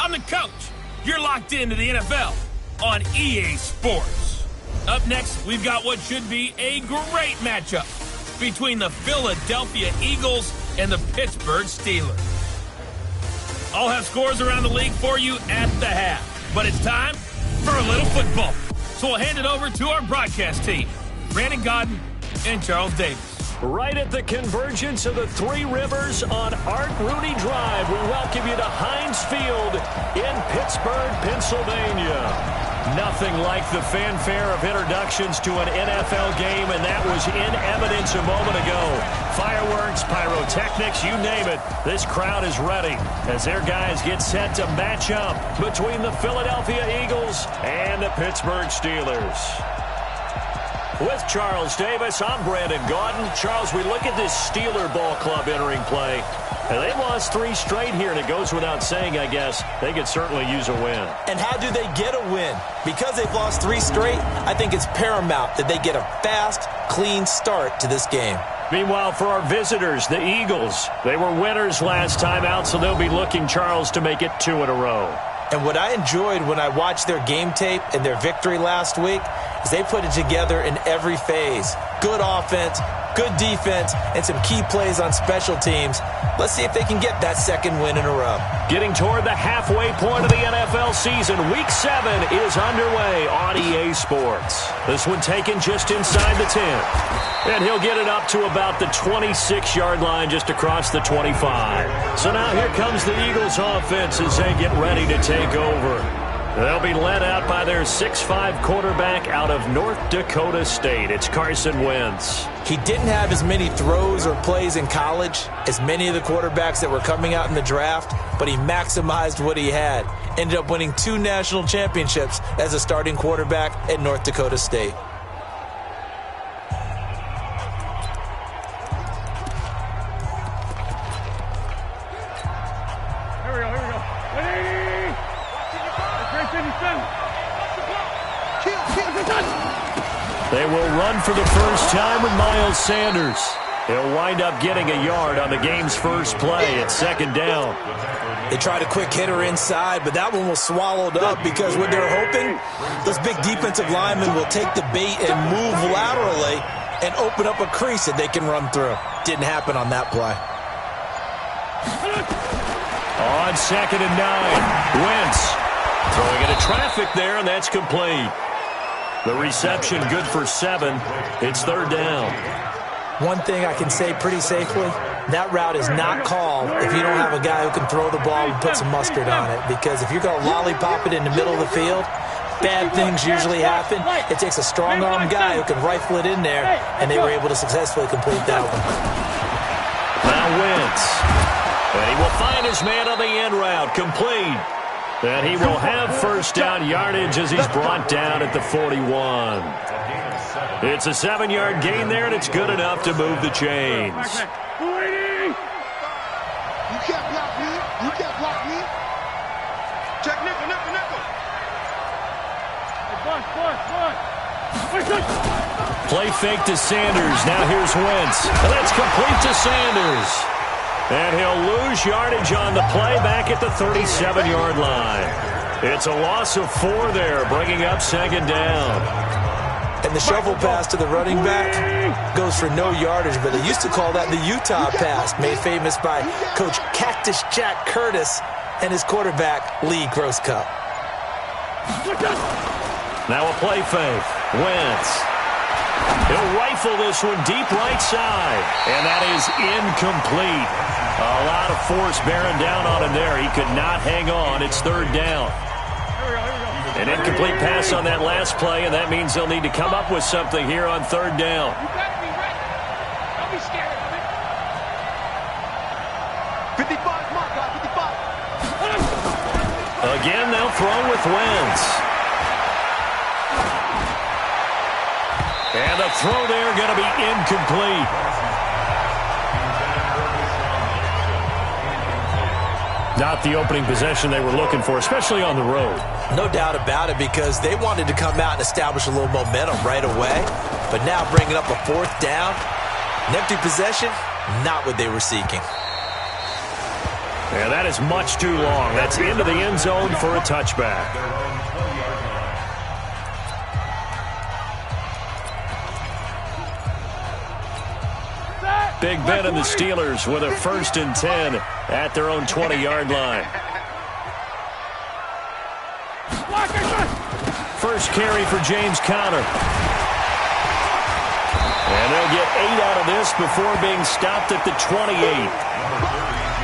I'm the coach. You're locked into the NFL on EA Sports. Up next, we've got what should be a great matchup between the Philadelphia Eagles and the Pittsburgh Steelers. I'll have scores around the league for you at the half, but it's time for a little football. So we'll hand it over to our broadcast team, Brandon Godden and Charles Davis. Right at the convergence of the Three Rivers on Art Rooney Drive, we welcome you to Heinz Field in Pittsburgh, Pennsylvania. Nothing like the fanfare of introductions to an NFL game, and that was in evidence a moment ago. Fireworks, pyrotechnics, you name it. This crowd is ready as their guys get set to match up between the Philadelphia Eagles and the Pittsburgh Steelers. With Charles Davis, I'm Brandon Gaudin. Charles, we look at this Steeler ball club entering play, and they've lost 3 straight here, and it goes without saying, I guess, they could certainly use a win. And how do they get a win? Because they've lost 3 straight, I think it's paramount that they get a fast, clean start to this game. Meanwhile, for our visitors, the Eagles, they were winners last time out, so they'll be looking, Charles, to make it 2 in a row. And what I enjoyed when I watched their game tape and their victory last week is they put it together in every phase. Good offense, good defense, and some key plays on special teams. Let's see if they can get that 2nd win in a row. Getting toward the halfway point of the NFL season, Week 7 is underway on EA Sports. This one taken just inside the 10. And he'll get it up to about the 26-yard line just across the 25. So now here comes the Eagles offense as they get ready to take over. They'll be led out by their 6'5 quarterback out of North Dakota State. It's Carson Wentz. He didn't have as many throws or plays in college as many of the quarterbacks that were coming out in the draft, but he maximized what he had. Ended up winning 2 national championships as a starting quarterback at North Dakota State. They will run for the first time with Miles Sanders. He'll wind up getting a yard on the game's first play at 2nd down. They tried a quick hitter inside, but that one was swallowed up because what they're hoping, those big defensive linemen will take the bait and move laterally and open up a crease that they can run through. Didn't happen on that play. On 2nd and 9, Wentz throwing into traffic there, and that's complete. The reception good for 7. It's 3rd down. One thing I can say pretty safely, that route is not called if you don't have a guy who can throw the ball and put some mustard on it. Because if you're going to lollipop it in the middle of the field, bad things usually happen. It takes a strong-arm guy who can rifle it in there, and they were able to successfully complete that one. Now Wentz. And he will find his man on the end route, complete. And he will have first down yardage as he's brought down at the 41. It's a 7-yard gain there, and it's good enough to move the chains. You can't block me. You can't block me. Check nickel. Play fake to Sanders. Now here's Wentz. And that's complete to Sanders. And he'll lose yardage on the play back at the 37-yard line. It's a loss of 4 there, bringing up 2nd down. And the shovel pass to the running back goes for no yardage, but they used to call that the Utah pass, made famous by Coach Cactus Jack Curtis and his quarterback, Lee Grosscup. Now a play fake. Wentz. He'll rifle this one deep right side, and that is incomplete. A lot of force bearing down on him there. He could not hang on. It's 3rd down. An incomplete pass on that last play, and that means they'll need to come up with something here on 3rd down. You got to be ready. Don't be scared of it. 55, mark, 55. Again, they'll throw with Wentz. And the throw there going to be incomplete. Not the opening possession they were looking for, especially on the road. No doubt about it, because they wanted to come out and establish a little momentum right away. But now bringing up a 4th down, an empty possession, not what they were seeking. And that is much too long. That's into the end zone for a touchback. Big Ben and the Steelers with a 1st and 10 at their own 20-yard line. First carry for James Conner. And they'll get 8 out of this before being stopped at the 28.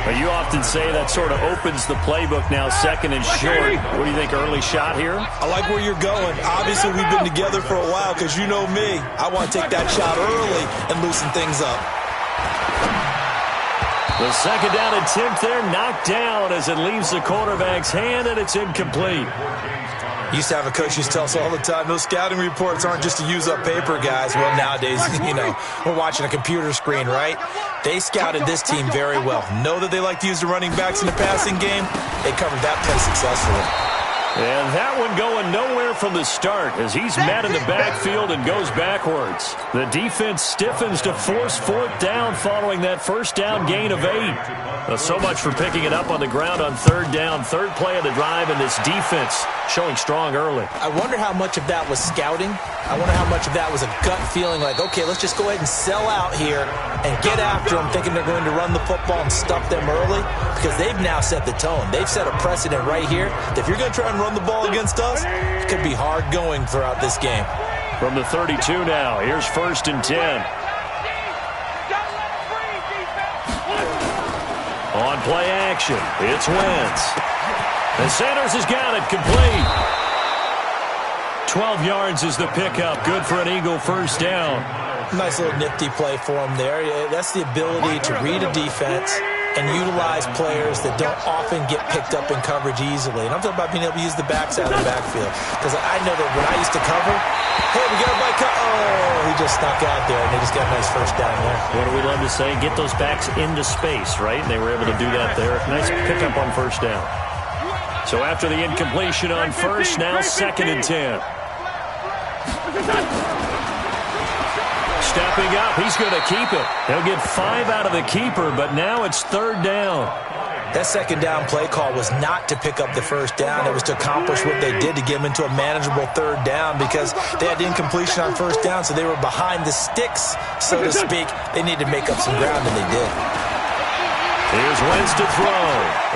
But you often say that sort of opens the playbook now, 2nd and short. What do you think, early shot here? I like where you're going. Obviously, we've been together for a while because you know me. I want to take that shot early and loosen things up. The 2nd down attempt there knocked down as it leaves the quarterback's hand, and it's incomplete. Used to have a coach used to tell us all the time, those scouting reports aren't just to use up paper, guys. Well, nowadays, we're watching a computer screen, right? They scouted this team very well. Know that they like to use the running backs in the passing game. They covered that play successfully. And that one going nowhere from the start as he's met in the backfield and goes backwards. The defense stiffens to force 4th down following that 1st down gain of 8. So much for picking it up on the ground on 3rd down. 3rd play of the drive, and this defense showing strong early. I wonder how much of that was scouting. I wonder how much of that was a gut feeling like, okay, let's just go ahead and sell out here and get after them, thinking they're going to run the football and stuff them early, because they've now set the tone. They've set a precedent right here. If you're going to try and run the ball against us, it could be hard going throughout this game. From the 32 now, here's 1st and 10. On play action, it's Wentz. And Sanders has got it complete. 12 yards is the pickup. Good for an Eagle 1st down. Nice little nifty play for him there. That's the ability to read a defense and utilize players that don't often get picked up in coverage easily. And I'm talking about being able to use the backside of the backfield. Because I know that when I used to cover, hey, we got a bike. Oh, he just snuck out there, and they just got a nice 1st down there. What do we love to say? Get those backs into space, right? And they were able to do that there. Nice pickup on 1st down. So after the incompletion on 1st, now 2nd and 10. Stepping up, he's going to keep it. He'll get 5 out of the keeper, but now it's 3rd down. That 2nd down play call was not to pick up the 1st down. It was to accomplish what they did to get them into a manageable 3rd down, because they had incompletion on 1st down, so they were behind the sticks, so to speak. They needed to make up some ground, and they did. Here's Wentz to throw,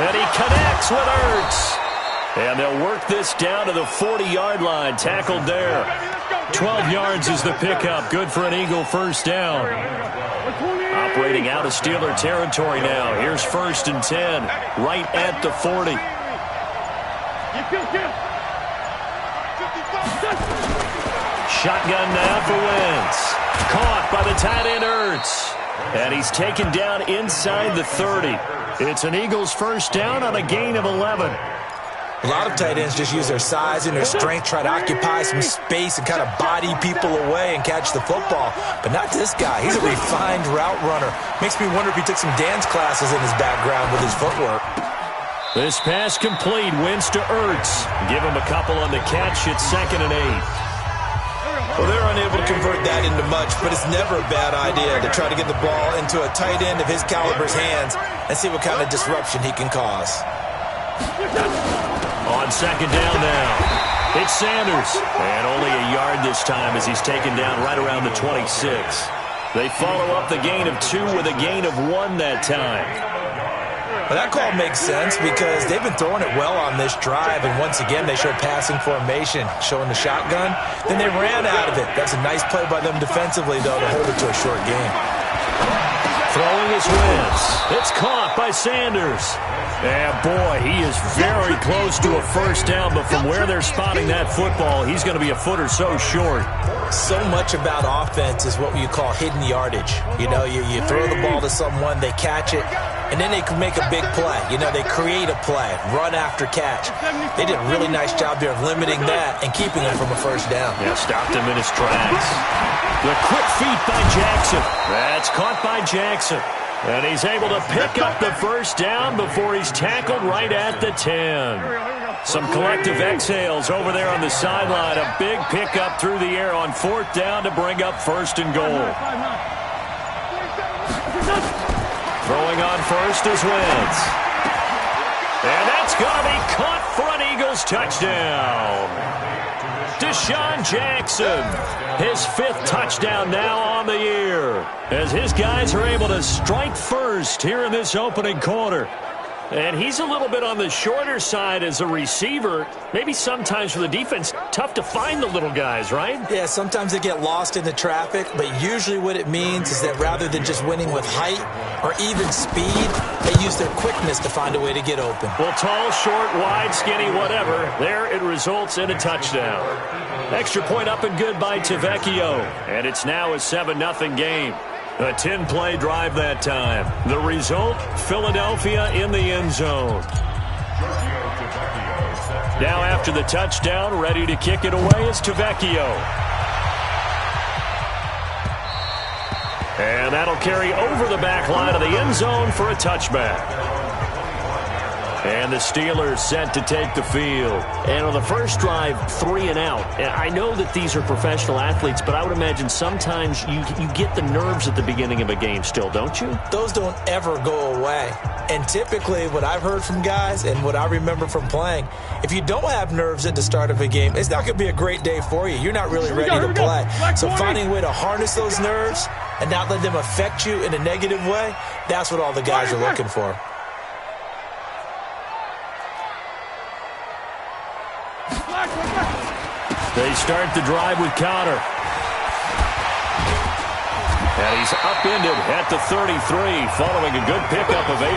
and he connects with Ertz. And they'll work this down to the 40-yard line, tackled there. 12 yards is the pickup. Good for an Eagle 1st down. Operating out of Steeler territory now. Here's 1st and 10, right at the 40. Shotgun now for Wentz. Caught by the tight end Ertz. And he's taken down inside the 30. It's an Eagles 1st down on a gain of 11. A lot of tight ends just use their size and their strength, try to occupy some space and kind of body people away and catch the football. But not this guy. He's a refined route runner. Makes me wonder if he took some dance classes in his background with his footwork. This pass complete. Wentz to Ertz. Give him a couple on the catch. It's 2nd and 8. Well, they're unable to convert that into much, but it's never a bad idea to try to get the ball into a tight end of his caliber's hands and see what kind of disruption he can cause. On 2nd down now, it's Sanders. And only a yard this time as he's taken down right around the 26. They follow up the gain of 2 with a gain of 1 that time. Well, that call makes sense because they've been throwing it well on this drive, and once again they showed passing formation, showing the shotgun. Then they ran out of it. That's a nice play by them defensively, though, to hold it to a short game. Throwing his Wentz. It's caught by Sanders. Yeah, boy, he is very close to a 1st down, but from where they're spotting that football, he's going to be a foot or so short. So much about offense is what you call hidden yardage. You know, you throw the ball to someone, they catch it, and then they can make a big play. You know, they create a play, run after catch. They did a really nice job there of limiting that and keeping him from a 1st down. Yeah, stopped him in his tracks. The quick feet by Jackson. That's caught by Jackson. And he's able to pick up the 1st down before he's tackled right at the 10. Some collective exhales over there on the sideline. A big pickup through the air on 4th down to bring up 1st and goal. Throwing on 1st is Wentz. And that's going to be caught for an Eagles touchdown. Deshaun Jackson, his 5th touchdown now on the year, as his guys are able to strike first here in this opening quarter. And he's a little bit on the shorter side as a receiver. Maybe sometimes for the defense, tough to find the little guys, right? Yeah, sometimes they get lost in the traffic, but usually what it means is that rather than just winning with height or even speed, they use their quickness to find a way to get open. Well, tall, short, wide, skinny, whatever, there it results in a touchdown. Extra point up and good by Tavecchio, and it's now a 7-0 game. A 10-play drive that time. The result, Philadelphia in the end zone. Now after the touchdown, ready to kick it away is Tavecchio. And that'll carry over the back line of the end zone for a touchback. And the Steelers set to take the field. And on the first drive, 3 and out. I know that these are professional athletes, but I would imagine sometimes you get the nerves at the beginning of a game still, don't you? Those don't ever go away. And typically what I've heard from guys and what I remember from playing, if you don't have nerves at the start of a game, it's not going to be a great day for you. You're not really ready to play. So finding a way to harness those nerves and not let them affect you in a negative way, that's what all the guys are looking for. They start the drive with Connor. And he's upended at the 33 following a good pickup of 8.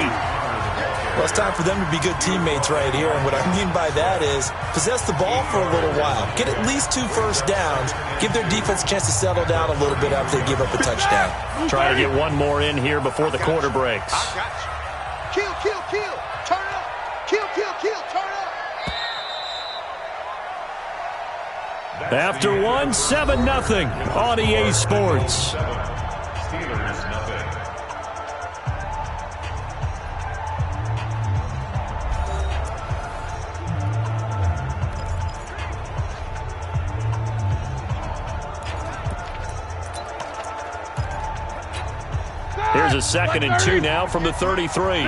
Well, it's time for them to be good teammates right here. And what I mean by that is possess the ball for a little while. Get at least 2 first downs. Give their defense a chance to settle down a little bit after they give up a touchdown. Try to get one more in here before the quarter breaks. Kill, kill, kill. Turn up. Kill, kill, kill. Turn up. After 1, 7-0 on EA Sports. Here's a 2nd and 2 now from the 33.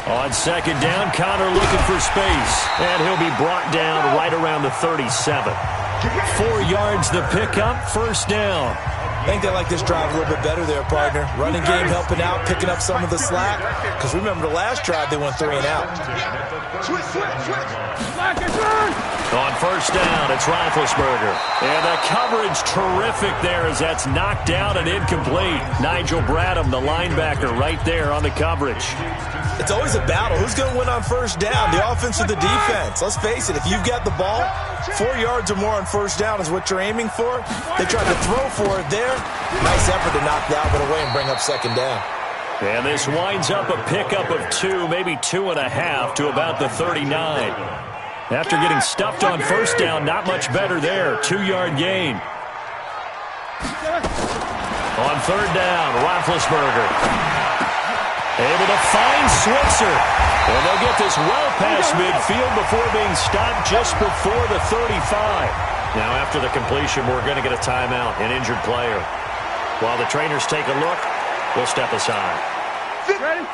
On 2nd down, Connor looking for space. And he'll be brought down right around the 37. 4 yards the pickup, 1st down. I think they like this drive a little bit better there, partner. Running game helping out, picking up some of the slack. Because remember the last drive, they went 3 and out. On 1st down, it's Roethlisberger. And the coverage terrific there as that's knocked down and incomplete. Nigel Bradham, the linebacker, right there on the coverage. It's always a battle. Who's going to win on 1st down, the offense or the defense? Let's face it, if you've got the ball, 4 yards or more on 1st down is what you're aiming for. They tried to throw for it there. Nice effort to knock that one away and bring up 2nd down. And this winds up a pickup of 2, maybe 2.5 to about the 39. After getting stuffed on 1st down, not much better there. 2-yard gain. On 3rd down, Roethlisberger. Able to find Switzer. And they'll get this well past midfield before being stopped just before the 35. Now after the completion, we're going to get a timeout, an injured player. While the trainers take a look, we'll step aside.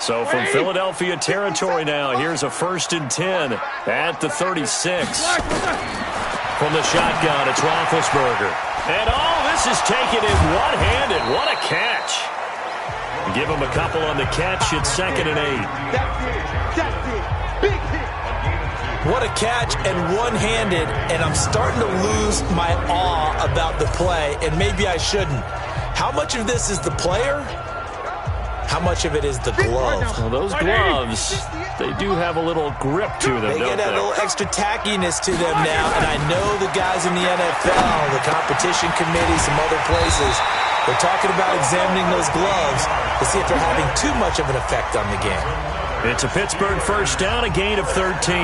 So from Philadelphia territory now, here's a 1st and 10 at the 36. From the shotgun, it's Roethlisberger. And this is taken in one-handed. What a catch. Give him a couple on the catch. It's 2nd and 8. That's it. Big hit. What a catch and one-handed, and I'm starting to lose my awe about the play, and maybe I shouldn't. How much of this is the player? How much of it is the glove? Well, those gloves, they do have a little grip to them, They don't get a little extra tackiness to them now, and I know the guys in the NFL, the competition committee, some other places, they're talking about examining those gloves to see if they're having too much of an effect on the game. It's a Pittsburgh 1st down, a gain of 13.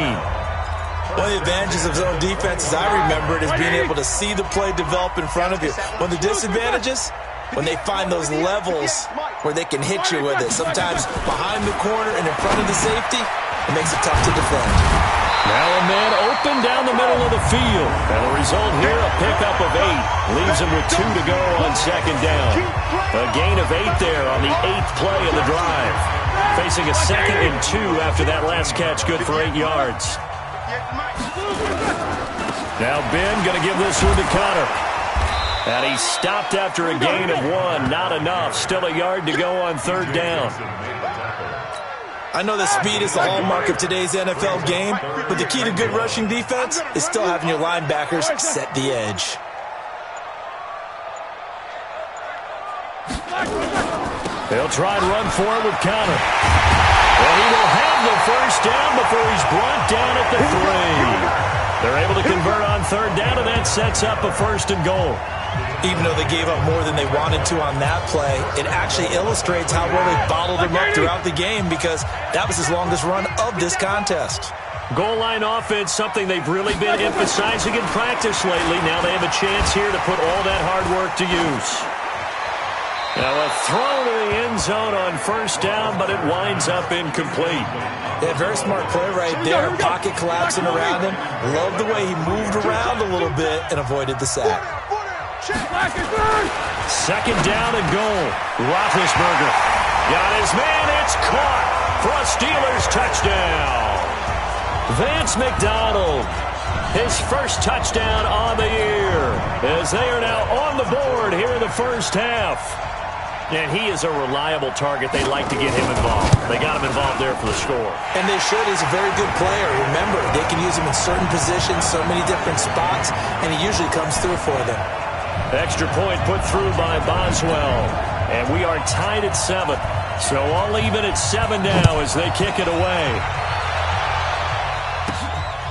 One of the advantages of zone defense, as I remember it, is being able to see the play develop in front of you. One of the disadvantages, when they find those levels where they can hit you with it. Sometimes behind the corner and in front of the safety, it makes it tough to defend. Now a man open down the middle of the field. And the result here, a pickup of 8. Leaves him with 2 to go on second down. A gain of 8 there on the 8th play of the drive. Facing a 2nd and 2 after that last catch, good for 8 yards. Now Ben going to give this one to Connor. And he stopped after a gain of 1. Not enough. Still a yard to go on third down. I know that speed is the hallmark of today's NFL game, but the key to good rushing defense is still having your linebackers set the edge. They'll try and run for it with Connor. And he will have the first down before he's brought down at the 3. They're able to convert on third down, and that sets up a 1st and goal. Even though they gave up more than they wanted to on that play, it actually illustrates how well they bottled him up throughout the game because that was his longest run of this contest. Goal line offense, something they've really been emphasizing in practice lately. Now they have a chance here to put all that hard work to use. Now a throw to the end zone on first down, but it winds up incomplete. Yeah, very smart play right there. Pocket collapsing around him. Love the way he moved around a little bit and avoided the sack. 2nd down and goal. Roethlisberger got his man. It's caught for a Steelers touchdown. Vance McDonald, his first touchdown on the year, as they are now on the board here in the first half. And he is a reliable target. They like to get him involved. They got him involved there for the score. And they should. He's a very good player. Remember, they can use him in certain positions, so many different spots, and he usually comes through for them. Extra point put through by Boswell. And we are tied at 7. So all even at 7 now as they kick it away.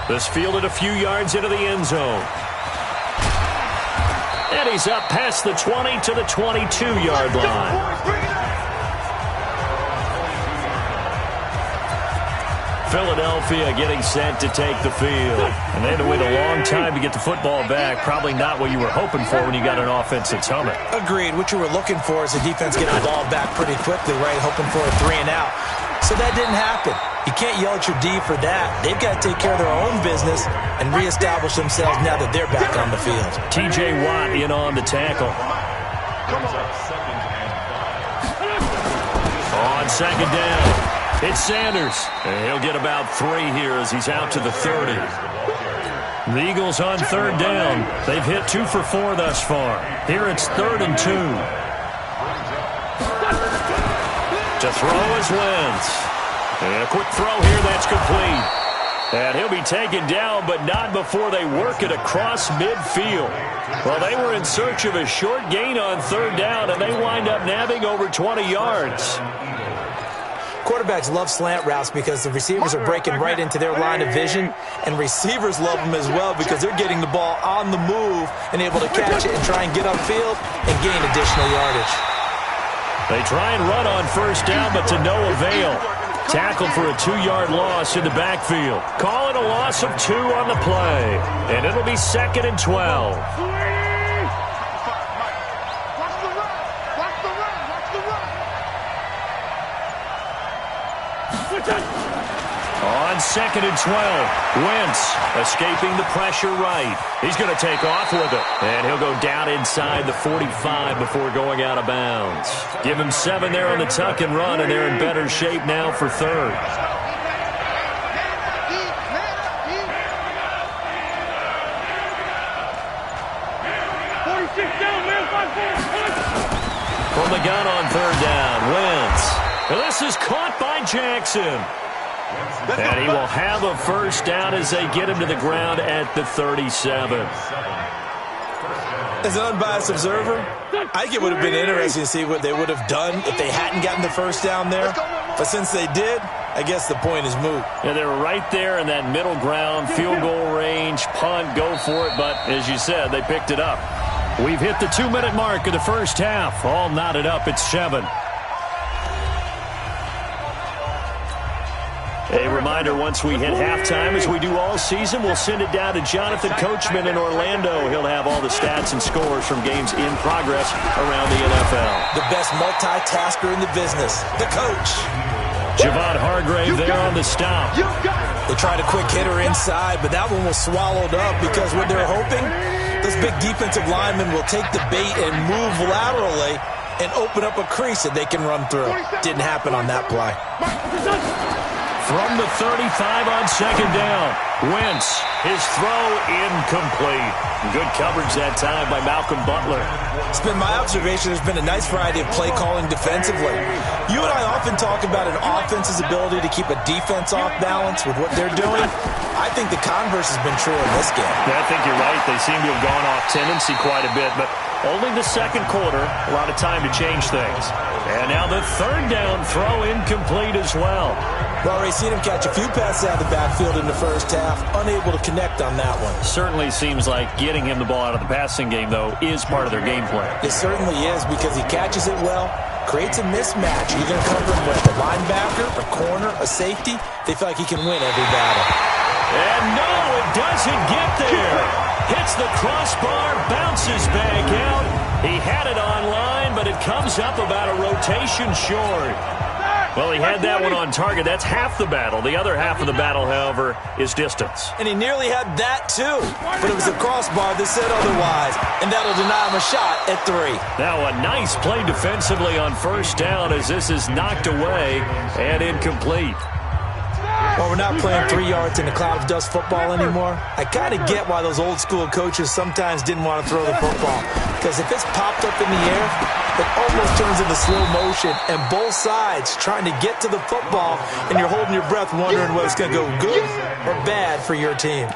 This fielded a few yards into the end zone. And he's up past the 20 to the 22-yard line. Philadelphia getting set to take the field. And they had to wait a long time to get the football back. Probably not what you were hoping for when you got an offense that's humming. Agreed. What you were looking for is the defense getting the ball back pretty quickly, right? Hoping for a 3 and out. So that didn't happen. You can't yell at your D for that. They've got to take care of their own business and reestablish themselves now that they're back on the field. T.J. Watt in on the tackle. On second down. It's Sanders, and he'll get about 3 here as he's out to the 30. The Eagles on third down. They've hit 2 for 4 thus far. Here it's 3rd and 2. To throw is Wentz. And a quick throw here that's complete. And he'll be taken down, but not before they work it across midfield. Well, they were in search of a short gain on third down, and they wind up nabbing over 20 yards. Quarterbacks love slant routes because the receivers are breaking right into their line of vision, and receivers love them as well because they're getting the ball on the move and able to catch it and try and get upfield and gain additional yardage. They try and run on first down, but to no avail. Tackled for a 2-yard loss in the backfield. Call it a loss of 2 on the play, and it'll be 2nd and 12. On 2nd and 12, Wentz escaping the pressure right. He's going to take off with it, and he'll go down inside the 45 before going out of bounds. Give him 7 there on the tuck and run, and they're in better shape now for third. From the gun on third down, Wentz. And this is caught by Jackson. And he will have a first down as they get him to the ground at the 37. As an unbiased observer, I think it would have been interesting to see what they would have done if they hadn't gotten the first down there. But since they did, I guess the point is moot. Yeah, they were right there in that middle ground, field goal range, punt, go for it. But as you said, they picked it up. We've hit the 2-minute mark of the first half. All knotted up at 7. A reminder, once we hit halftime, as we do all season, we'll send it down to Jonathan Coachman in Orlando. He'll have all the stats and scores from games in progress around the NFL. The best multitasker in the business, the coach. Javon Hargrave there on the stop. They tried a quick hitter inside, but that one was swallowed up because what they're hoping, those big defensive linemen will take the bait and move laterally and open up a crease that they can run through. Didn't happen on that play. From the 35 on second down, Wentz, his throw incomplete. Good coverage that time by Malcolm Butler. It's been my observation there's been a nice variety of play calling defensively. You and I often talk about an offense's ability to keep a defense off balance with what they're doing. I think the converse has been true in this game. Yeah, I think you're right. They seem to have gone off tendency quite a bit, but only the second quarter, a lot of time to change things. And now the third down throw incomplete as well. Well, Ray, seen him catch a few passes out of the backfield in the first half, unable to connect on that one. Certainly seems like getting him the ball out of the passing game, though, is part of their game plan. It certainly is because he catches it well, creates a mismatch. You're going to cover him with a linebacker, a corner, a safety. They feel like he can win every battle. And no, it doesn't get there. Hits the crossbar, bounces back out. He had it on line, but it comes up about a rotation short. Well, he had that one on target. That's half the battle. The other half of the battle, however, is distance. And he nearly had that, too. But it was a crossbar that said otherwise, and that'll deny him a shot at 3. Now a nice play defensively on first down as this is knocked away and incomplete. Well, we're not playing 3 yards in a cloud of dust football anymore. I kind of get why those old school coaches sometimes didn't want to throw the football. Because if it's popped up in the air, it almost turns into slow motion, and both sides trying to get to the football, and you're holding your breath wondering whether it's going to go good or bad for your team.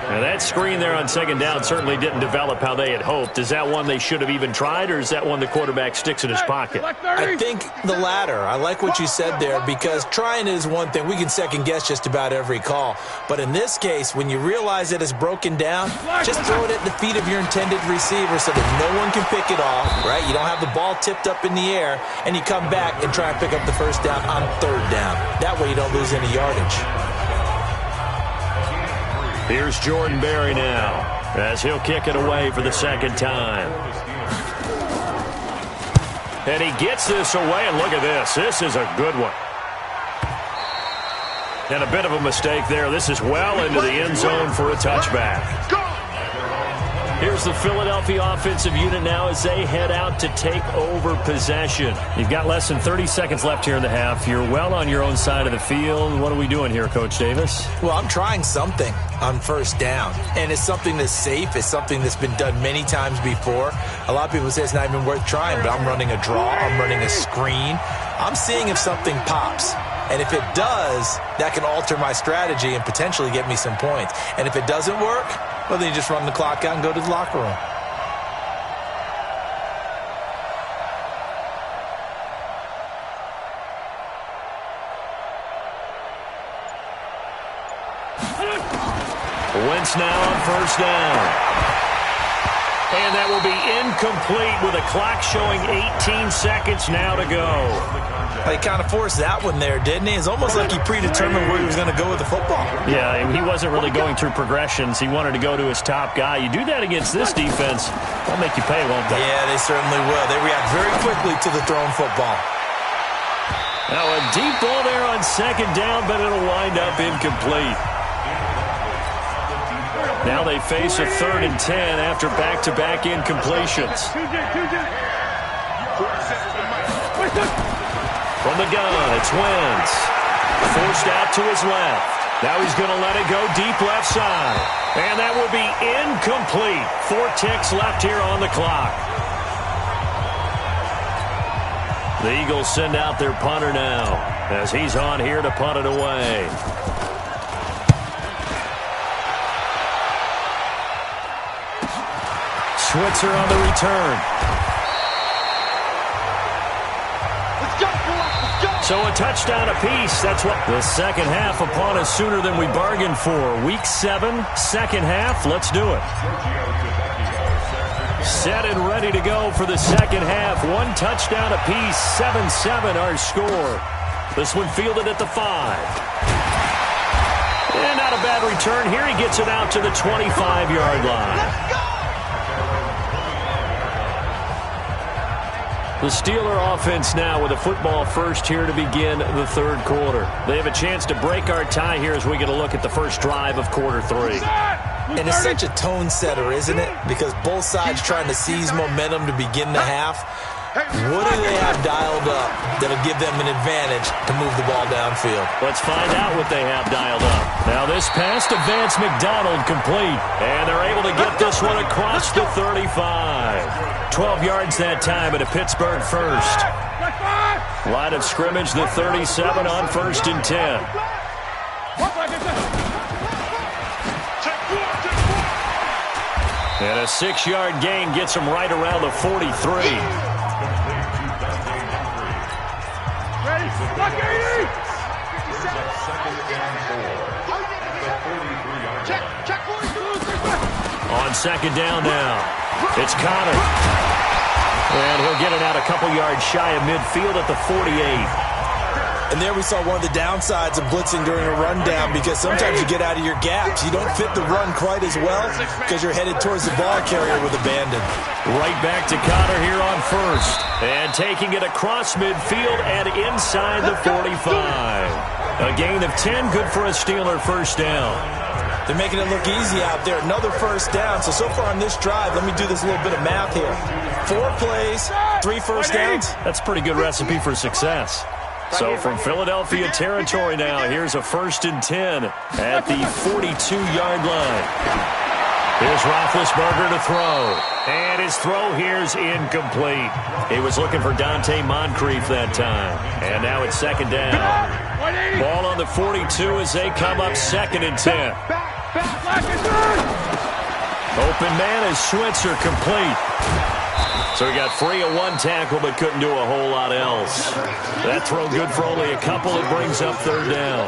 Now that screen there on second down certainly didn't develop how they had hoped. Is that one they should have even tried, or is that one the quarterback sticks in his pocket? I think the latter. I like what you said there because trying is one thing. We can second guess just about every call. But in this case, when you realize that it's broken down, just throw it at the feet of your intended receiver so that no one can pick it off, right? You don't have the ball tipped up in the air, and you come back and try and pick up the first down on third down. That way you don't lose any yardage. Here's Jordan Berry now as he'll kick it away for the second time. And he gets this away, and look at this. This is a good one. And a bit of a mistake there. This is well into the end zone for a touchback. Here's the Philadelphia offensive unit now as they head out to take over possession. You've got less than 30 seconds left here in the half. You're well on your own side of the field. What are we doing here, Coach Davis? Well, I'm trying something on first down, and it's something that's safe. It's something that's been done many times before. A lot of people say it's not even worth trying, but I'm running a draw. I'm running a screen. I'm seeing if something pops. And if it does, that can alter my strategy and potentially get me some points. And if it doesn't work, well, then you just run the clock out and go to the locker room. Wentz now on first down. And that will be incomplete with a clock showing 18 seconds now to go. He kind of forced that one there, didn't he? It's almost like he predetermined where he was going to go with the football. Yeah, and he wasn't really going through progressions. He wanted to go to his top guy. You do that against this defense, they'll make you pay, won't they? Yeah, they certainly will. They react very quickly to the thrown football. Now a deep ball there on second down, but it'll wind up incomplete. Now they face a 3rd and 10 after back-to-back incompletions. From the gun, it's Wentz. Forced out to his left. Now he's going to let it go deep left side. And that will be incomplete. 4 ticks left here on the clock. The Eagles send out their punter now as he's on here to punt it away. Switzer on the return. So a touchdown apiece. That's what the second half upon us sooner than we bargained for. Week 7, second half. Let's do it. Set and ready to go for the second half. 1 touchdown apiece. 7-7 our score. This one fielded at the 5. And not a bad return here. He gets it out to the 25-yard line. The Steeler offense now with a football first here to begin the third quarter. They have a chance to break our tie here as we get a look at the first drive of quarter 3. And it's such a tone setter, isn't it? Because both sides trying to seize momentum to begin the half. What do they have dialed up that'll give them an advantage to move the ball downfield? Let's find out what they have dialed up. Now this pass to Vance McDonald complete. And they're able to get this one across the 35. 12 yards that time at a Pittsburgh first. Line of scrimmage, the 37 on 1st and 10. And a 6-yard gain gets them right around the 43. On 2nd down now, it's Connor. And he'll get it out a couple yards shy of midfield at the 48. And there we saw one of the downsides of blitzing during a rundown, because sometimes you get out of your gaps. You don't fit the run quite as well because you're headed towards the ball carrier with abandon. Right back to Connor here on 1st. And taking it across midfield and inside the 45. A gain of 10, good for a Steeler first down. They're making it look easy out there. Another first down. So far on this drive, let me do this little bit of math here. 4 plays, 3 first downs. That's a pretty good recipe for success. So from Philadelphia territory now, here's a 1st and 10 at the 42-yard line. Here's Roethlisberger to throw. And his throw here's incomplete. He was looking for Dante Moncrief that time. And now it's 2nd down. Ball on the 42 as they come up 2nd and 10. Open man is Switzer, complete. So he got free of 1 tackle but couldn't do a whole lot else. That throw good for only a couple. It brings up 3rd down.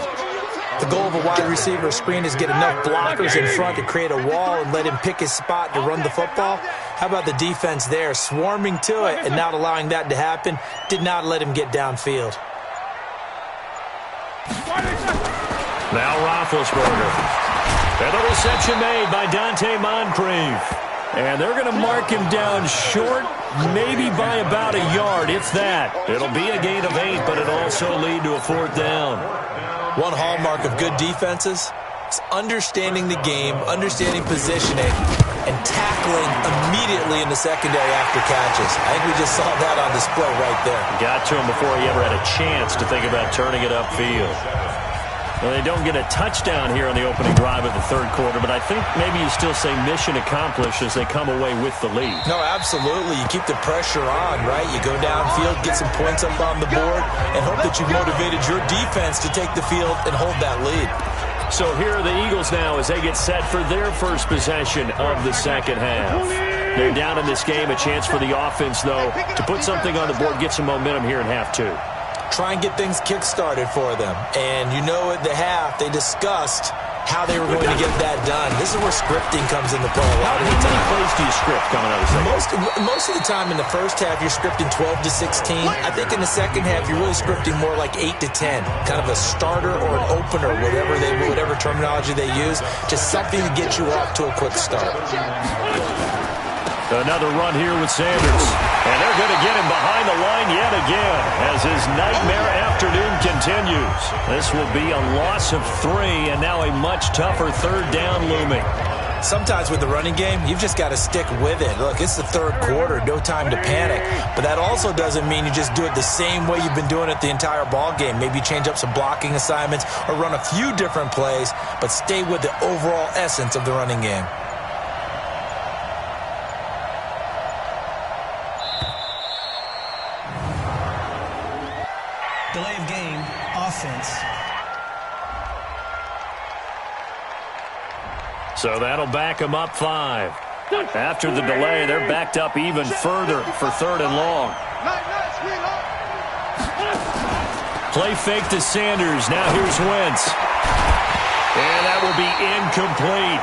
The goal of a wide receiver screen is get enough blockers in front to create a wall and let him pick his spot to run the football. How about the defense there, swarming to it and not allowing that to happen? Did not let him get downfield. Now Roethlisberger. And the reception made by Dante Moncrief. And they're going to mark him down short, maybe by about a yard, if that. It'll be a gain of 8, but it'll also lead to a 4th down. One hallmark of good defenses is understanding the game, understanding positioning, and tackling immediately in the secondary after catches. I think we just saw that on display right there. Got to him before he ever had a chance to think about turning it upfield. Well, they don't get a touchdown here on the opening drive of the 3rd quarter, but I think maybe you still say mission accomplished as they come away with the lead. No, absolutely. You keep the pressure on, right? You go downfield, get some points up on the board, and hope that you motivated your defense to take the field and hold that lead. So here are the Eagles now as they get set for their first possession of the 2nd half. They're down in this game. A chance for the offense, though, to put something on the board, get some momentum here in half 2. Try and get things kick-started for them. And you know at the half, they discussed how they were going to get that done. This is where scripting comes into play a lot of the time. How many plays do you script coming out of the second? Most of the time in the first half, you're scripting 12 to 16. I think in the second half, you're really scripting more like 8 to 10. Kind of a starter or an opener, whatever terminology they use. Just something to get you off to a quick start. Another run here with Sanders. And they're going to get him behind the line yet again as his nightmare afternoon continues. This will be a loss of 3 and now a much tougher 3rd down looming. Sometimes with the running game, you've just got to stick with it. Look, it's the 3rd quarter, no time to panic. But that also doesn't mean you just do it the same way you've been doing it the entire ball game. Maybe change up some blocking assignments or run a few different plays, but stay with the overall essence of the running game. Delay of game, offense. So that'll back them up 5. After the delay, they're backed up even further for 3rd and long. Play fake to Sanders. Now here's Wentz. And that will be incomplete.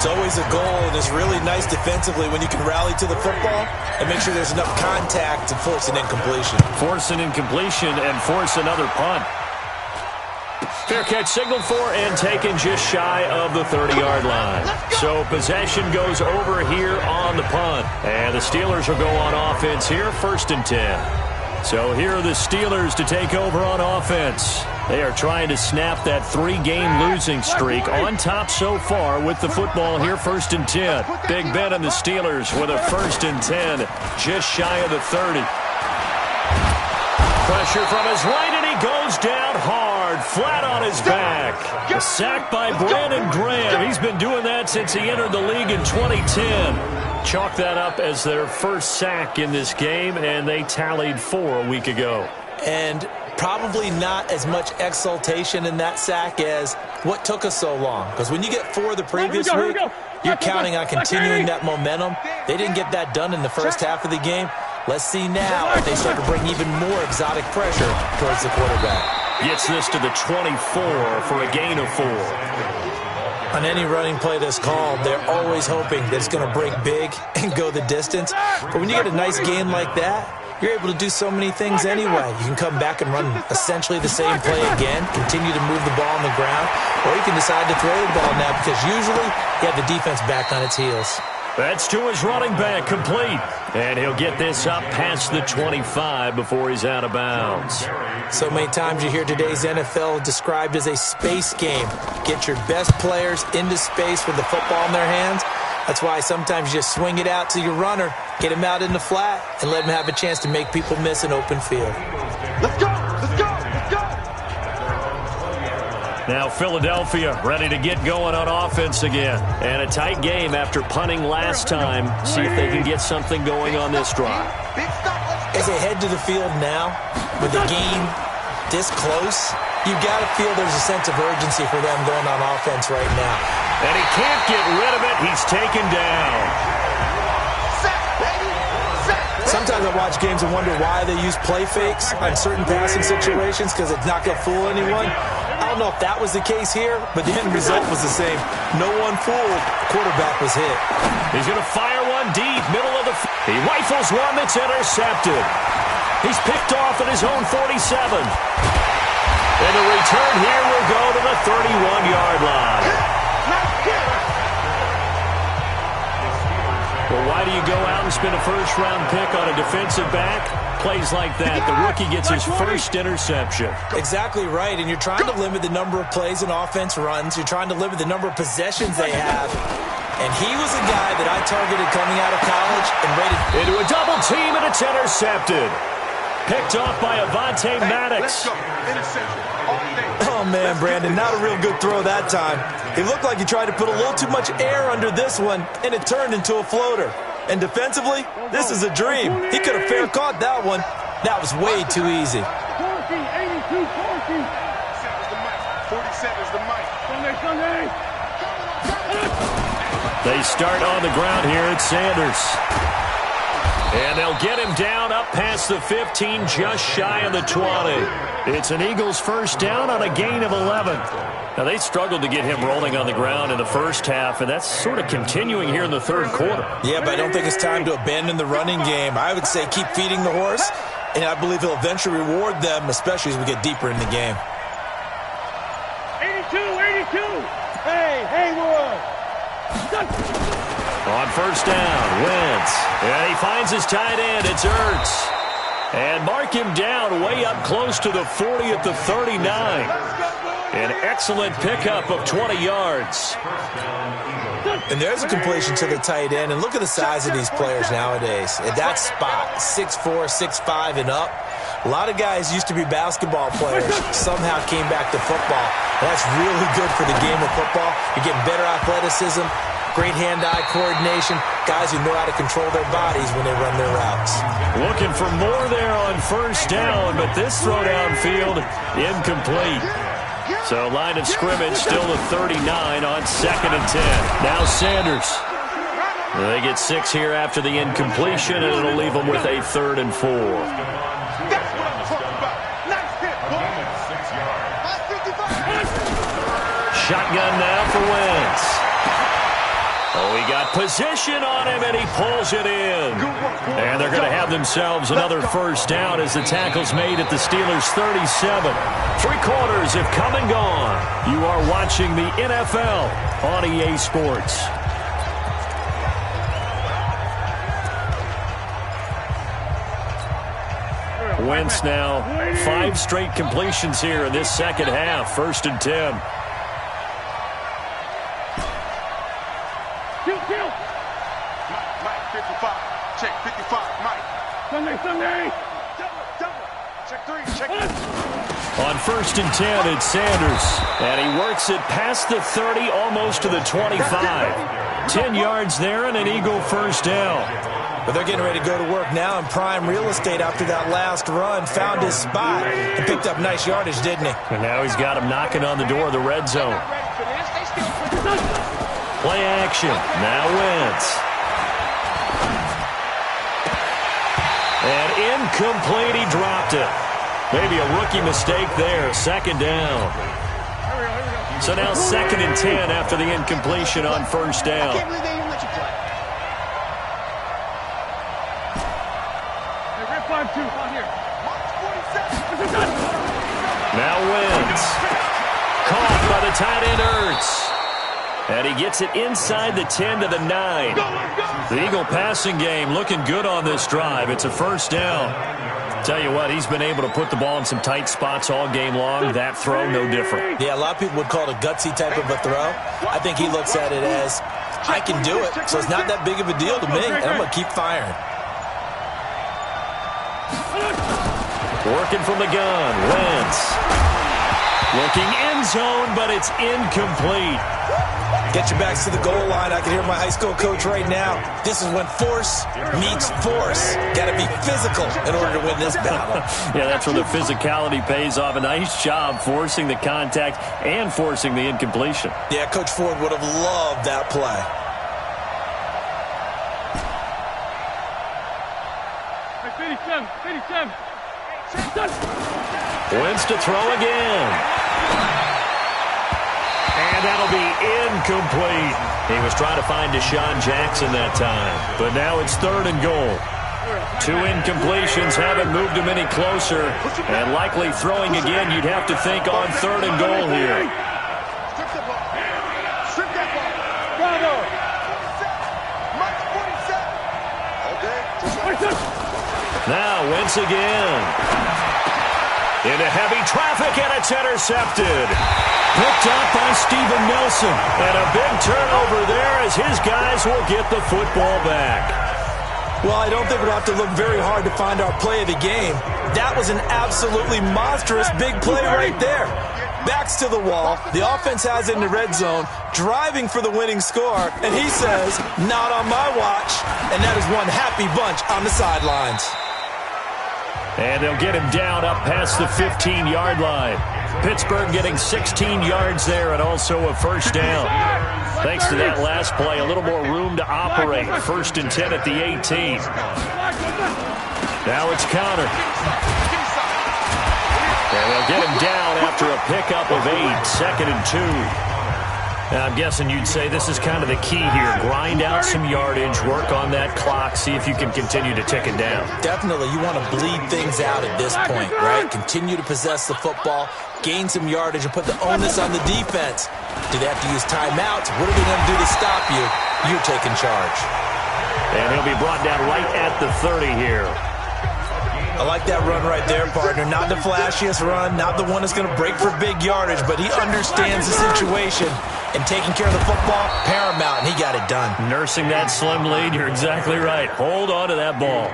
It's always a goal, and it's really nice defensively when you can rally to the football and make sure there's enough contact to force an incompletion. Force an incompletion and force another punt. Fair catch signaled for and taken just shy of the 30-yard line. So possession goes over here on the punt. And the Steelers will go on offense here, 1st and 10. So here are the Steelers to take over on offense. They are trying to snap that 3-game losing streak on top so far with the football here, 1st and 10. Big Ben and the Steelers with a 1st and 10, just shy of the 30. Pressure from his right, and he goes down hard, flat on his back. A sack by Brandon Graham. He's been doing that since he entered the league in 2010. Chalk that up as their first sack in this game, and they tallied 4 a week ago. And probably not as much exultation in that sack as what took us so long. Because when you get 4 the previous week, you're counting on continuing that momentum. They didn't get that done in the first half of the game. Let's see now if they start to bring even more exotic pressure towards the quarterback. Gets this to the 24 for a gain of 4. On any running play that's called, they're always hoping that it's going to break big and go the distance. But when you get a nice gain like that, you're able to do so many things anyway. You can come back and run essentially the same play again, continue to move the ball on the ground, or you can decide to throw the ball now because usually you have the defense back on its heels. That's to his running back, complete. And he'll get this up past the 25 before he's out of bounds. So many times you hear today's NFL described as a space game. Get your best players into space with the football in their hands. That's why sometimes you just swing it out to your runner, get him out in the flat, and let him have a chance to make people miss an open field. Let's go! Let's go! Let's go! Now Philadelphia ready to get going on offense again. And a tight game after punting last time. See if they can get something going on this drive. As they head to the field now, with the game this close, you've got to feel there's a sense of urgency for them going on offense right now. And he can't get rid of it. He's taken down. Sometimes I watch games and wonder why they use play fakes on certain passing situations because it's not going to fool anyone. I don't know if that was the case here, but the end result was the same. No one fooled. Quarterback was hit. He's going to fire one deep, middle of the He rifles one that's intercepted. He's picked off at his own 47. And the return here will go to the 31-yard line. Well, why do you go out and spend a first-round pick on a defensive back? Plays like that, the rookie gets his first interception. Exactly right, and you're trying to limit the number of plays and offense runs. You're trying to limit the number of possessions they have. And he was a guy that I targeted coming out of college and rated. Into a double team, and it's intercepted. Picked off by Avonte Maddox. Oh, man, Brandon, not a real good throw that time. It looked like he tried to put a little too much air under this one, and it turned into a floater. And defensively, this is a dream. He could have fair caught that one. That was way too easy. 47 is the mic. They start on the ground here at Sanders. And they'll get him down up past the 15, just shy of the 20. It's an Eagles first down on a gain of 11. Now, they struggled to get him rolling on the ground in the first half, and that's sort of continuing here in the third quarter. Yeah, but I don't think it's time to abandon the running game. I would say keep feeding the horse, and I believe he'll eventually reward them, especially as we get deeper in the game. 82! Hey, Haywood! On first down, Wentz. And he finds his tight end. It's Ertz. And mark him down way up close to the 40 at the 39. An excellent pickup of 20 yards. And there's a completion to the tight end. And look at the size of these players nowadays. At that spot, 6'4", 6'5", and up. A lot of guys used to be basketball players, somehow came back to football. That's really good for the game of football. You're getting better athleticism, great hand-eye coordination, guys who know how to control their bodies when they run their routes. Looking for more there on first down, but this throw downfield incomplete. So line of scrimmage still the 39 on 2nd and 10. Now Sanders. They get 6 here after the incompletion, and it'll leave them with a 3rd and 4. That's what I'm talking about. Nice hit, boy. Shotgun now for Wentz. Oh, he got position on him, and he pulls it in. And they're going to have themselves another first down as the tackle's made at the Steelers' 37. 3/4 players have come and gone. You are watching the NFL on EA Sports. Wentz now 5 straight completions here in this second half. 1st and 10. Mike, 55. Check 55, Mike. Sunday. Double. Check 3, check On 1st and 10, it's Sanders. And he works it past the 30, almost to the 25. 10 yards there and an Eagle first down. But they're getting ready to go to work now in prime real estate after that last run. Found his spot and picked up nice yardage, didn't he? And now he's got him knocking on the door of the red zone. Play action. Now Wentz. And incomplete. He dropped it. Maybe a rookie mistake there. 2nd down. So now 2nd and 10 after the incompletion on 1st down. Now Wentz. Caught by the tight end Ertz. And he gets it inside the 10 to the 9. The Eagle passing game looking good on this drive. It's a 1st down. Tell you what, he's been able to put the ball in some tight spots all game long. That throw, no different. Yeah, a lot of people would call it a gutsy type of a throw. I think he looks at it as, I can do it, so it's not that big of a deal to me, and I'm going to keep firing. Working from the gun, Wentz. Looking end zone, but it's incomplete. Get your backs to the goal line. I can hear my high school coach right now. This is when force meets force. Got to be physical in order to win this battle. Yeah, that's where the physicality pays off. A nice job forcing the contact and forcing the incompletion. Yeah, Coach Ford would have loved that play. Wentz to throw again. And that'll be incomplete. He was trying to find Deshaun Jackson that time. But now it's 3rd and goal. 2 incompletions haven't moved him any closer. And likely throwing again, you'd have to think on 3rd and goal here. Now Wentz again. Into heavy traffic, and it's intercepted. Picked up by Steven Nelson. And a big turnover there as his guys will get the football back. Well, I don't think we'll have to look very hard to find our play of the game. That was an absolutely monstrous big play right there. Backs to the wall. The offense has it in the red zone, driving for the winning score. And he says, not on my watch. And that is one happy bunch on the sidelines. And they'll get him down up past the 15-yard line. Pittsburgh getting 16 yards there and also a 1st down. Thanks to that last play, a little more room to operate. 1st and 10 at the 18. Now it's Connor. And they'll get him down after a pickup of 8. 2nd and 2. Now, I'm guessing you'd say this is kind of the key here. Grind out some yardage, work on that clock, see if you can continue to tick it down. Definitely. You want to bleed things out at this point, right? Continue to possess the football, gain some yardage, and put the onus on the defense. Do they have to use timeouts? What are they going to do to stop you? You're taking charge. And he'll be brought down right at the 30 here. I like that run right there, partner. Not the flashiest run, not the one that's going to break for big yardage, but he understands the situation, and taking care of the football, paramount, and he got it done. Nursing that slim lead, you're exactly right. Hold on to that ball.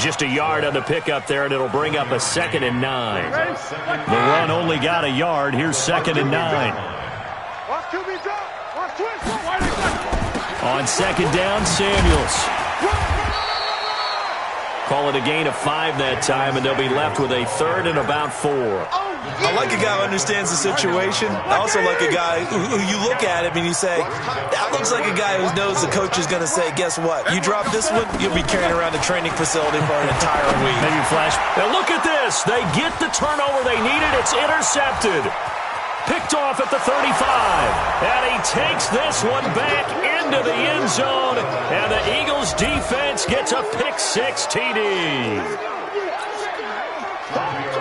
Just a yard on the pickup there, and it'll bring up a 2nd and 9. The run only got a yard. Here's 2nd and 9. On 2nd down, Samuels. Call it a gain of 5 that time, and they'll be left with a 3rd and about 4. I like a guy who understands the situation. I also like a guy who you look at him and you say, that looks like a guy who knows the coach is going to say, guess what? You drop this one, you'll be carrying around the training facility for an entire week. Maybe flash. Now look at this. They get the turnover they needed. It's intercepted. Picked off at the 35. And he takes this one back into the end zone. And the Eagles defense gets a pick 6 TD.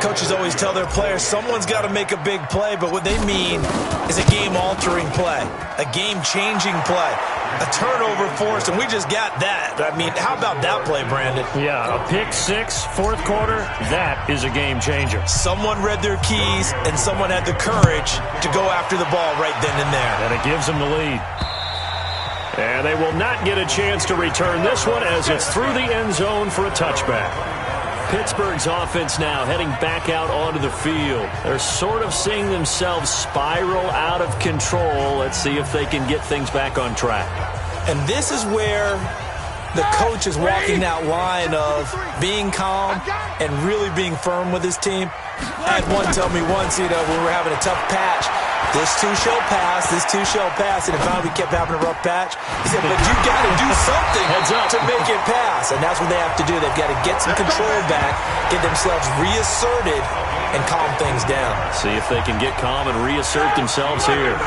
coaches always tell their players someone's got to make a big play, but what they mean is a game-altering play, a game-changing play, a turnover forced, and we just got that. I mean, how about that play, Brandon? Yeah, a pick six, fourth quarter, that is a game changer. Someone read their keys, and someone had the courage to go after the ball right then and there. And it gives them the lead. And they will not get a chance to return this one as it's through the end zone for a touchback. Pittsburgh's offense now heading back out onto the field. They're sort of seeing themselves spiral out of control. Let's see if they can get things back on track. And this is where the coach is walking that line of being calm and really being firm with his team. I had one tell me once, when we were having a tough patch, this too shall pass, this too shall pass. And finally we kept having a rough patch. He said, but you got to do something to make it pass. And that's what they have to do. They've got to get some control back, get themselves reasserted, and calm things down. See if they can get calm and reassert themselves here.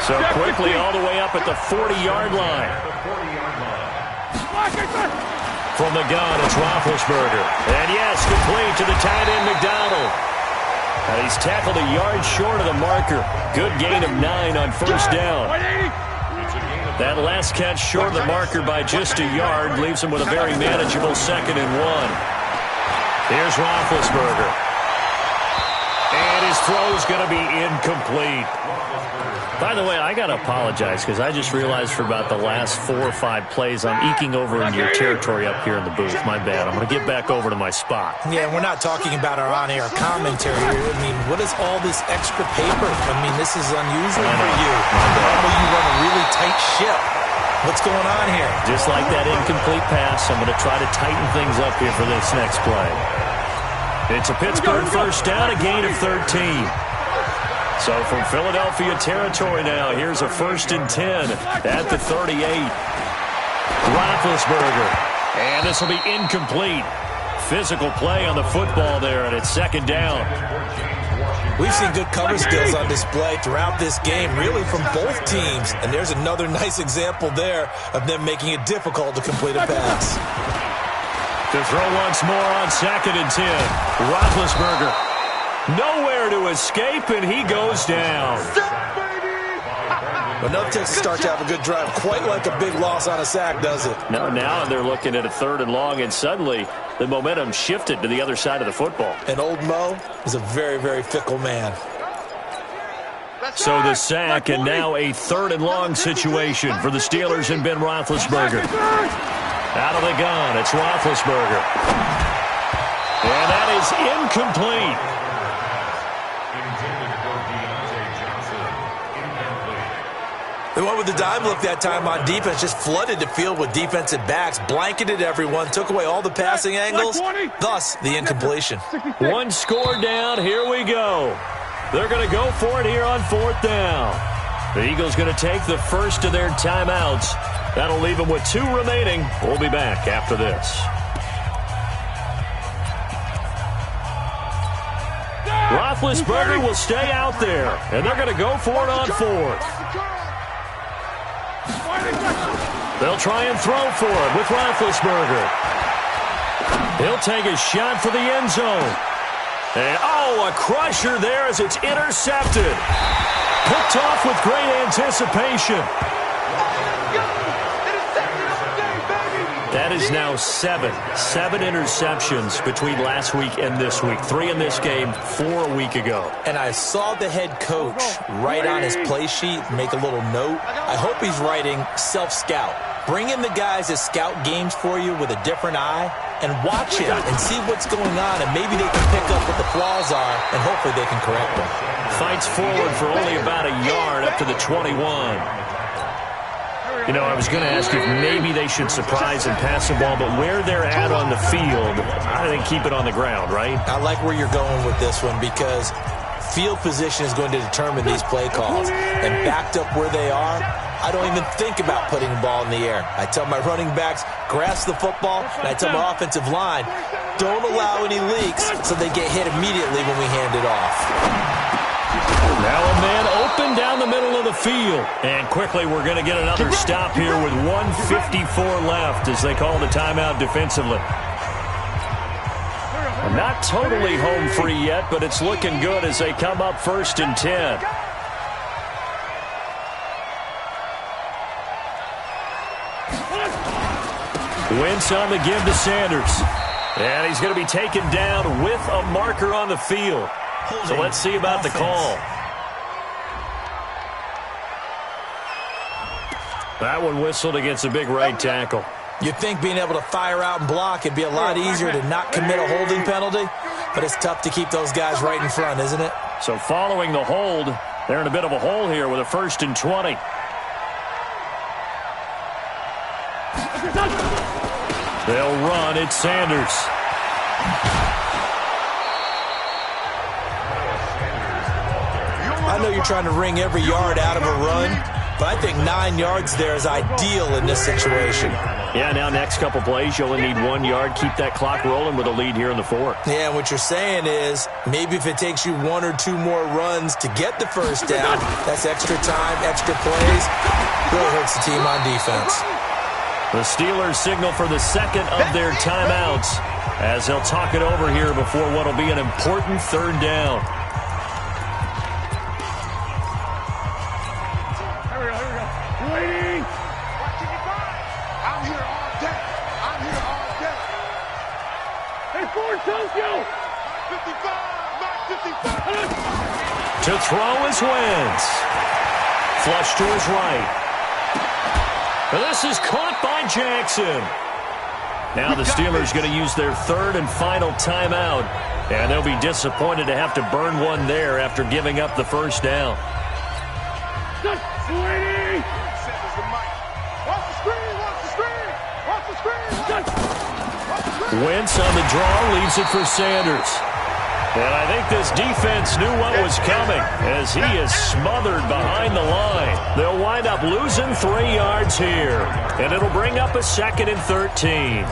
So quickly all the way up at the 40-yard line. From the gun, it's Roethlisberger. And yes, complete to the tight end, McDonald. And he's tackled a yard short of the marker. Good gain of 9 on first down. That last catch short of the marker by just a yard leaves him with a very manageable 2nd and 1. Here's Roethlisberger. And his throw's going to be incomplete. By the way, I got to apologize because I just realized for about the last 4 or 5 plays I'm eking over into your territory up here in the booth. My bad. I'm going to get back over to my spot. Yeah, we're not talking about our on-air commentary here. I mean, what is all this extra paper? I mean, this is unusual for you. Normally you run a really tight ship. What's going on here? Just like that incomplete pass, I'm going to try to tighten things up here for this next play. It's a Pittsburgh first down, a gain of 13. So from Philadelphia territory now, here's a 1st and 10 at the 38. Roethlisberger. And this will be incomplete. Physical play on the football there, and it's 2nd down. We've seen good cover skills on display throughout this game, really from both teams. And there's another nice example there of them making it difficult to complete a pass. To throw once more on 2nd and 10. Roethlisberger. Nowhere to escape, and he goes down. Enough to start to have a good drive. Quite like a big loss on a sack, does it? No, now they're looking at a 3rd and long, and suddenly the momentum shifted to the other side of the football. And old Mo is a very, very fickle man. So the sack, and now a 3rd and long situation for the Steelers and Ben Roethlisberger. Out of the gun, it's Roethlisberger. And that is incomplete. They went with the dime look that time on defense, just flooded the field with defensive backs, blanketed everyone, took away all the passing angles, thus the incompletion. 1 score down, here we go. They're going to go for it here on 4th down. The Eagles going to take the first of their timeouts. That'll leave them with 2 remaining. We'll be back after this. Roethlisberger will stay out there, and they're going to go for it on 4th. They'll try and throw for it with Roethlisberger. He'll take a shot for the end zone. And, a crusher there as it's intercepted. Picked off with great anticipation. That is now 7 interceptions between last week and this week. 3 in this game, 4 a week ago. And I saw the head coach write on his play sheet, make a little note. I hope he's writing self-scout. Bring in the guys that scout games for you with a different eye and watch it and see what's going on, and maybe they can pick up what the flaws are, and hopefully they can correct them. Fights forward for only about a yard up to the 21. You know, I was going to ask if maybe they should surprise and pass the ball, but where they're at on the field, I think keep it on the ground, right? I like where you're going with this one because field position is going to determine these play calls. And backed up where they are, I don't even think about putting the ball in the air. I tell my running backs, grasp the football, and I tell my offensive line, don't allow any leaks so they get hit immediately when we hand it off. Now a man open down the middle of the field. And quickly we're going to get another stop here with 1:54 left as they call the timeout defensively. Not totally home free yet, but it's looking good as they come up 1st and 10. Wentz on the give to Sanders. And he's going to be taken down with a marker on the field. So let's see about the call. That one whistled against a big right tackle. You'd think being able to fire out and block it'd be a lot easier to not commit a holding penalty, but it's tough to keep those guys right in front, isn't it? So following the hold, they're in a bit of a hole here with a 1st and 20. They'll run. It's Sanders. I know you're trying to wring every yard out of a run, but I think 9 yards there is ideal in this situation. Yeah, now next couple plays, you only need 1 yard. Keep that clock rolling with a lead here in the 4th. Yeah, and what you're saying is maybe if it takes you 1 or 2 more runs to get the 1st down, that's extra time, extra plays. Really hurts the team on defense. The Steelers signal for the 2nd of their timeouts as they'll talk it over here before what will be an important 3rd down. Here we go. Waiting. I'm here all day. Hey, Ford, Tokyo. 55, not 55. To throw is Wentz. Flush to his right. This is caught by Jackson. Now the Steelers going to use their 3rd and final timeout, and they'll be disappointed to have to burn one there after giving up the 1st down. Wentz on the draw, leaves it for Sanders. And I think this defense knew what was coming as he is smothered behind the line. They'll wind up losing 3 yards here, and it'll bring up a 2nd and 13.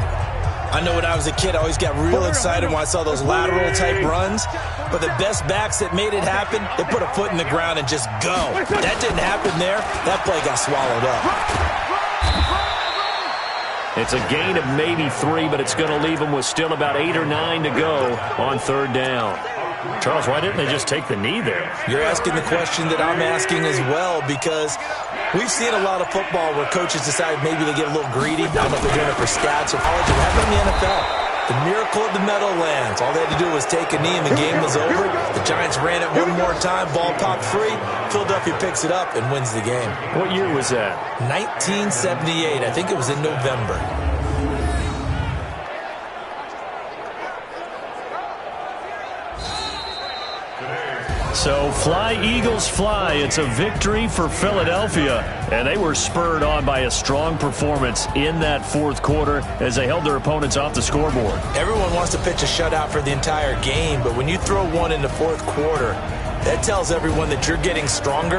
I know when I was a kid, I always got real excited when I saw those lateral-type runs. But the best backs that made it happen, they put a foot in the ground and just go. That didn't happen there. That play got swallowed up. It's a gain of maybe 3, but it's going to leave them with still about 8 or 9 to go on 3rd down. Charles, why didn't they just take the knee there? You're asking the question that I'm asking as well, because we've seen a lot of football where coaches decide maybe they get a little greedy. I don't know if they're doing it for stats or college. It happened in the NFL. The miracle of the Meadowlands. All they had to do was take a knee and the game was over. The Giants ran it one more time. Ball popped free. Philadelphia picks it up and wins the game. What year was that? 1978. I think it was in November. So fly, Eagles, fly. It's a victory for Philadelphia. And they were spurred on by a strong performance in that 4th quarter as they held their opponents off the scoreboard. Everyone wants to pitch a shutout for the entire game, but when you throw one in the 4th quarter, that tells everyone that you're getting stronger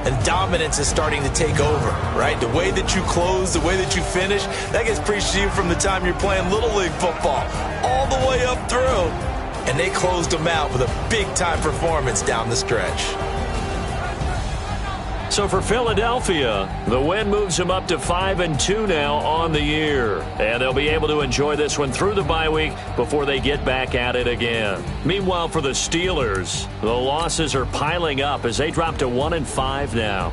and dominance is starting to take over, right? The way that you close, the way that you finish, that gets preached to you from the time you're playing Little League football all the way up through. And they closed them out with a big-time performance down the stretch. So for Philadelphia, the win moves them up to 5-2 now on the year. And they'll be able to enjoy this one through the bye week before they get back at it again. Meanwhile, for the Steelers, the losses are piling up as they drop to 1-5 now.